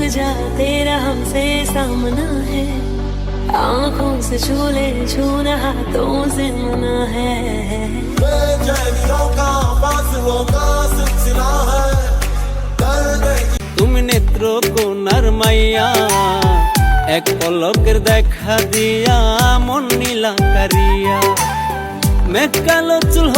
जा तेरा हमसे सामना है, आंखों से छू ले छूना हाथों से मना है। बेचैनियों का फासलों का सिलसिला है, তুমি নেত্র কোনার মাইয়া, এক পলকের দেখা দিয়া মন নীলা কারিয়া, মেঘ কালো চুল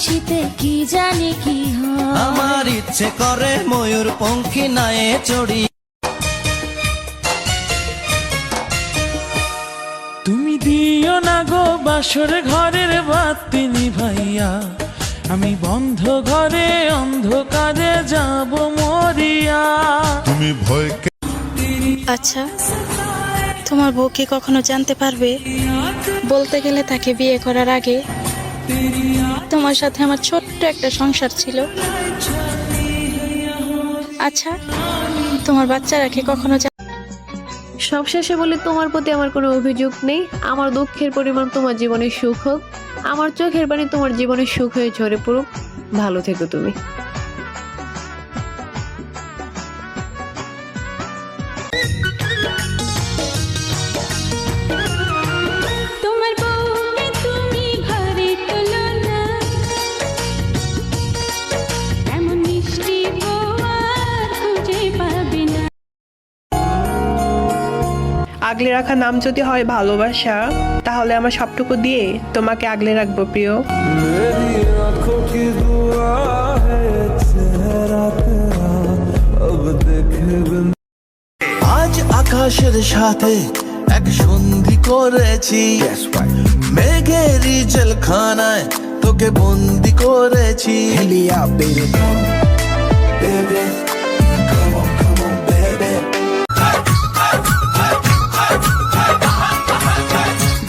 শীতে কি জানি কি হয়, আমার ইচ্ছে করে ময়ূর পঙ্খী নায়ে চড়ি। তুমি দিও না গো বাসর ঘরের বাতি নিভাইয়া, আমি বন্ধ ঘরে অন্ধকারে যাব মরিয়া। তুমি ভয় আচ্ছা, তোমার বউ কি কখনো জানতে পারবে? বলতে গেলে তাকে বিয়ে করার আগে তোমার সাথে আমার ছোট্ট একটা সংসার ছিল। আচ্ছা, তোমার বাচ্চারা কি কখনো সবশেষে বলি, তোমার প্রতি আমার কোনো অভিযোগ নেই। আমার দুঃখের পরিমাণ তোমার জীবনে সুখ হোক, আমার চোখের পানি তোমার জীবনে সুখ হয়ে ঝরে পড়ুক। ভালো থেকো তুমি। আগলে রাখা নাম যদি হয় ভালোবাসা, তাহলে আমার সবটুকু দিয়ে তোমাকে আগলে রাখবো প্রিয়। আজ আকাশের সাথে এক সন্ধি করেছি, মেঘেরই জেলখানায় তোকে বন্দি করেছি।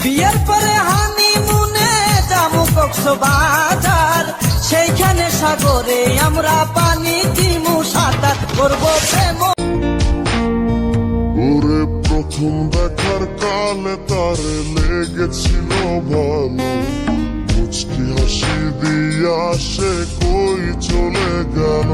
বিয়ের পরে হানিমুনে যাবো কক্সবাজার, সেইখানে সাগরে আমরা পানি দিমু সাঁতার করবো প্রেম। ওরে প্রথম দেখার কালে তারে লেগেছিল ভালো, মুচকি হাসি দিয়া সে কই চলে গেল।